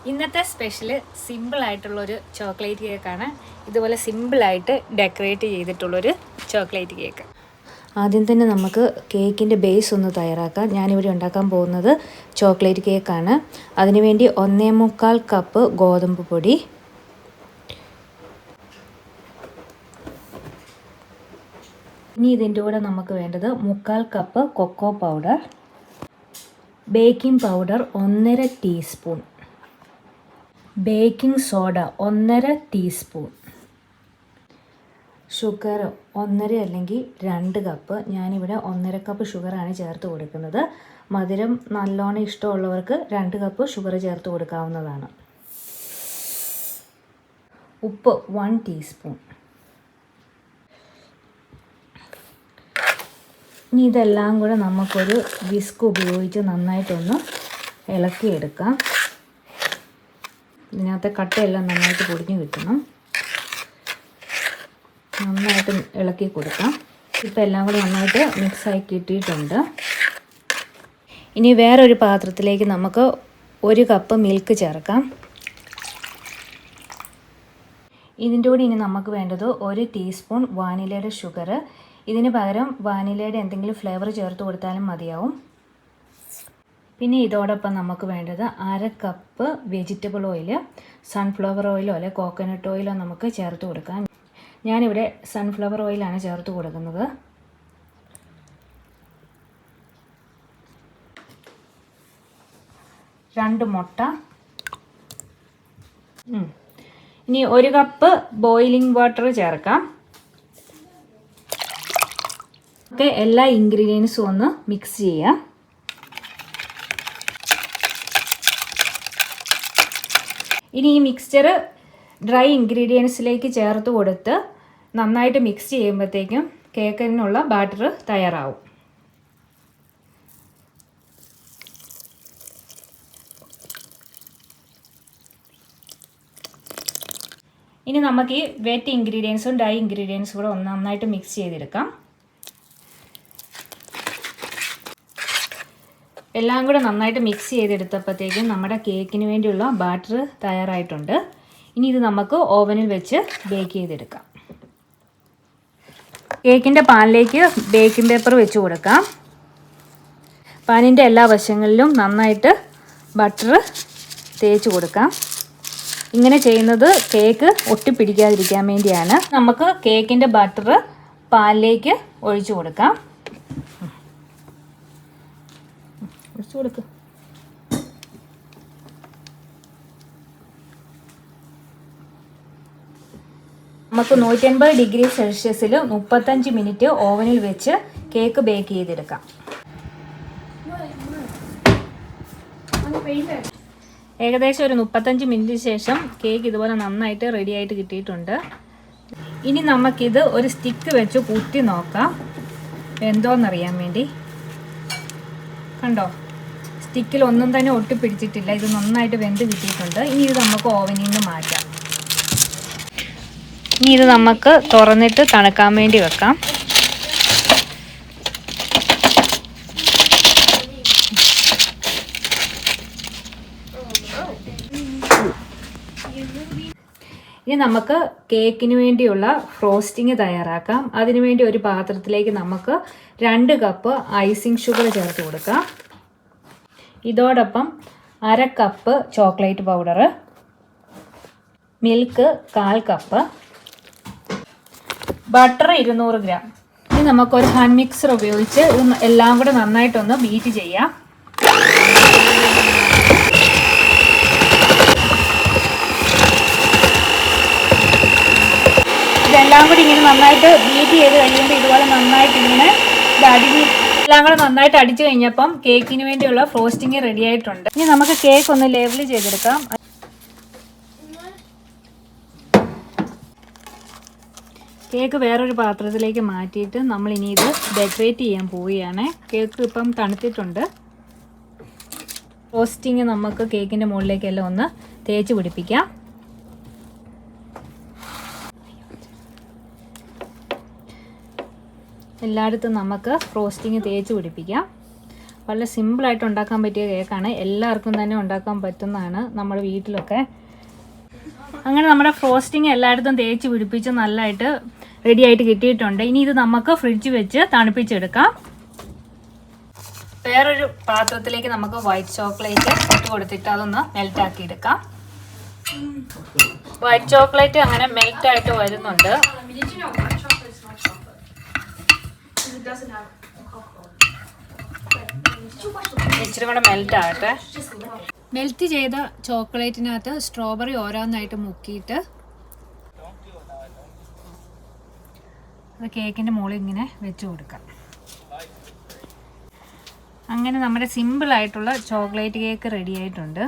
ഇന്നത്തെ സ്പെഷ്യൽ സിമ്പിളായിട്ടുള്ളൊരു ചോക്ലേറ്റ് കേക്കാണ്. ഇതുപോലെ സിമ്പിളായിട്ട് ഡെക്കറേറ്റ് ചെയ്തിട്ടുള്ളൊരു ചോക്ലേറ്റ് കേക്ക്. ആദ്യം തന്നെ നമുക്ക് കേക്കിൻ്റെ ബേസ് ഒന്ന് തയ്യാറാക്കാം. ഞാനിവിടെ ഉണ്ടാക്കാൻ പോകുന്നത് ചോക്ലേറ്റ് കേക്കാണ്. അതിനുവേണ്ടി 1.25 കപ്പ് ഗോതമ്പ് പൊടി, ഇനി ഇതിൻ്റെ കൂടെ നമുക്ക് വേണ്ടത് 1/4 cup cocoa powder, baking powder 1.5 teaspoon, baking soda 1.5 teaspoon, sugar 1.5 അല്ലെങ്കിൽ 2 കപ്പ്. ഞാനിവിടെ 1.5 കപ്പ് ഷുഗറാണ് ചേർത്ത് കൊടുക്കുന്നത്. മധുരം നല്ലോണം ഇഷ്ടമുള്ളവർക്ക് 2 കപ്പ് ഷുഗർ ചേർത്ത് കൊടുക്കാവുന്നതാണ്. ഉപ്പ് 1 ടീസ്പൂൺ. ഇനി ഇതെല്ലാം കൂടെ നമുക്കൊരു വിസ്ക് ഉപയോഗിച്ച് നന്നായിട്ടൊന്ന് ഇളക്കിയെടുക്കാം. ഇതിനകത്തെ കട്ടയെല്ലാം നന്നായിട്ട് പൊടിഞ്ഞ് കിട്ടണം. നന്നായിട്ട് ഇളക്കി കൊടുക്കാം. ഇപ്പം എല്ലാം കൂടെ നന്നായിട്ട് മിക്സായി കിട്ടിയിട്ടുണ്ട്. ഇനി വേറൊരു പാത്രത്തിലേക്ക് നമുക്ക് 1 കപ്പ് മിൽക്ക് ചേർക്കാം. ഇതിൻ്റെ കൂടെ ഇനി നമുക്ക് വേണ്ടത് 1 ടീസ്പൂൺ വാനിലയുടെ ഷുഗർ. ഇതിന് പകരം വാനിലയുടെ എന്തെങ്കിലും ഫ്ലേവർ ചേർത്ത് കൊടുത്താലും മതിയാവും. പിന്നെ ഇതോടൊപ്പം നമുക്ക് വേണ്ടത് 1/2 കപ്പ് വെജിറ്റബിൾ ഓയിൽ, സൺഫ്ലവർ ഓയിലോ അല്ലെങ്കിൽ കോക്കനട്ട് ഓയിലോ നമുക്ക് ചേർത്ത് കൊടുക്കാം. ഞാനിവിടെ സൺഫ്ലവർ ഓയിലാണ് ചേർത്ത് കൊടുക്കുന്നത്. രണ്ട് മുട്ട. ഇനി 1 കപ്പ് ബോയിലിംഗ് വാട്ടർ ചേർക്കാം. ഒക്കെ എല്ലാ ഇൻഗ്രീഡിയൻസും ഒന്ന് മിക്സ് ചെയ്യാം. ഇനി ഈ മിക്സ്ചർ ഡ്രൈ ഇൻഗ്രീഡിയൻസിലേക്ക് ചേർത്ത് കൊടുത്ത് നന്നായിട്ട് മിക്സ് ചെയ്യുമ്പോഴത്തേക്കും കേക്കിനുള്ള ബാറ്റർ തയ്യാറാവും. ഇനി നമുക്ക് ഈ വെറ്റ് ഇൻഗ്രീഡിയൻസും ഡ്രൈ ഇൻഗ്രീഡിയൻസും കൂടെ ഒന്ന് നന്നായിട്ട് മിക്സ് ചെയ്തെടുക്കാം. എല്ലാം കൂടെ നന്നായിട്ട് മിക്സ് ചെയ്തെടുത്തപ്പോഴത്തേക്കും നമ്മുടെ കേക്കിന് വേണ്ടിയുള്ള ബാറ്റർ തയ്യാറായിട്ടുണ്ട്. ഇനി ഇത് നമുക്ക് ഓവനിൽ വെച്ച് ബേക്ക് ചെയ്തെടുക്കാം. കേക്കിൻ്റെ പാനിലേക്ക് ബേക്കിംഗ് പേപ്പർ വെച്ച് കൊടുക്കാം. പാനിൻ്റെ എല്ലാ വശങ്ങളിലും നന്നായിട്ട് ബട്ടർ തേച്ച് കൊടുക്കാം. ഇങ്ങനെ ചെയ്യുന്നത് കേക്ക് ഒട്ടിപ്പിടിക്കാതിരിക്കാൻ വേണ്ടിയാണ്. നമുക്ക് കേക്കിൻ്റെ ബട്ടർ പാനിലേക്ക് ഒഴിച്ചു കൊടുക്കാം. ഒഴിച്ചു കൊടുക്കുക. നമുക്ക് 180 ഡിഗ്രി സെൽഷ്യസിൽ 35 മിനിറ്റ് ഓവനിൽ വെച്ച് കേക്ക് ബേക്ക് ചെയ്തെടുക്കാം. ഏകദേശം ഒരു 35 മിനിറ്റിന് ശേഷം കേക്ക് ഇതുപോലെ നന്നായിട്ട് റെഡിയായിട്ട് കിട്ടിയിട്ടുണ്ട്. ഇനി നമുക്കിത് ഒരു സ്റ്റിക്ക് വെച്ച് കുത്തി നോക്കാം എന്തോന്നറിയാൻ വേണ്ടി. കണ്ടോ, സ്റ്റിക്കിൽ ഒന്നും തന്നെ ഒട്ടിപ്പിടിച്ചിട്ടില്ല. ഇത് നന്നായിട്ട് വെന്ത് കിട്ടിയിട്ടുണ്ട്. ഇനി ഇത് നമുക്ക് ഓവനിൽ നിന്ന് മാറ്റാം. ഇനി ഇത് നമുക്ക് തുറന്നിട്ട് തണുക്കാൻ വേണ്ടി വെക്കാം. ഇനി നമുക്ക് കേക്കിന് വേണ്ടിയുള്ള ഫ്രോസ്റ്റിംഗ് തയ്യാറാക്കാം. അതിനുവേണ്ടി ഒരു പാത്രത്തിലേക്ക് നമുക്ക് 2 കപ്പ് ഐസിങ് ഷുഗർ ചേർത്ത് കൊടുക്കാം. ഇതോടൊപ്പം 1/2 cup chocolate powder, milk 1/4 cup, butter 200 gram. ഇനി നമുക്കൊരു ഹാൻഡ് മിക്സർ ഉപയോഗിച്ച് എല്ലാം കൂടെ നന്നായിട്ടൊന്ന് ബീറ്റ് ചെയ്യാം. ഇതെല്ലാം കൂടി ഇങ്ങനെ നന്നായിട്ട് ബീറ്റ് ചെയ്ത് കഴിയുമ്പോൾ ഇതുപോലെ നന്നായിട്ട് ഇങ്ങനെ എല്ലാം കൂടെ നന്നായിട്ട് അടിച്ചു കഴിഞ്ഞപ്പം കേക്കിന് വേണ്ടിയുള്ള ഫ്രോസ്റ്റിംഗ് റെഡി ആയിട്ടുണ്ട്. ഇനി നമുക്ക് കേക്ക് ഒന്ന് ലേബിൾ ചെയ്തെടുക്കാം. കേക്ക് വേറൊരു പാത്രത്തിലേക്ക് മാറ്റിയിട്ട് നമ്മൾ ഇനി ഇത് ഡെക്കറേറ്റ് ചെയ്യാൻ പോവുകയാണ്. കേക്ക് ഇപ്പം തണുത്തിട്ടുണ്ട്. ഫ്രോസ്റ്റിംഗ് നമുക്ക് കേക്കിൻ്റെ മുകളിലേക്കെല്ലാം ഒന്ന് തേച്ച് പിടിപ്പിക്കാം. എല്ലായിടത്തും നമുക്ക് ഫ്രോസ്റ്റിംഗ് തേച്ച് പിടിപ്പിക്കാം. വളരെ സിമ്പിളായിട്ട് ഉണ്ടാക്കാൻ പറ്റിയ കേക്കാണ്. എല്ലാവർക്കും തന്നെ ഉണ്ടാക്കാൻ പറ്റുന്നതാണ് നമ്മുടെ വീട്ടിലൊക്കെ. അങ്ങനെ നമ്മുടെ ഫ്രോസ്റ്റിംഗ് എല്ലായിടത്തും തേച്ച് പിടിപ്പിച്ച് നല്ലതായിട്ട് റെഡിയായിട്ട് കിട്ടിയിട്ടുണ്ട്. ഇനി ഇത് നമുക്ക് ഫ്രിഡ്ജ് വെച്ച് തണുപ്പിച്ചെടുക്കാം. വേറൊരു പാത്രത്തിലേക്ക് നമുക്ക് വൈറ്റ് ചോക്ലേറ്റ് ഇട്ട് കൊടുത്തിട്ട് അതൊന്ന് മെൽറ്റാക്കി എടുക്കാം. വൈറ്റ് ചോക്ലേറ്റ് അങ്ങനെ മെൽറ്റായിട്ട് വരുന്നുണ്ട്. ഇച്ചിരി കൂടെ മെൽറ്റ് ആകട്ടെ. മെൽറ്റ് ചെയ്ത ചോക്ലേറ്റിനകത്ത് സ്ട്രോബെറി ഓരോന്നായിട്ട് മുക്കിയിട്ട് അത് കേക്കിൻ്റെ മുകളിൽ ഇങ്ങനെ വെച്ച് കൊടുക്കാം. അങ്ങനെ നമ്മുടെ സിമ്പിളായിട്ടുള്ള ചോക്ലേറ്റ് കേക്ക് റെഡി ആയിട്ടുണ്ട്.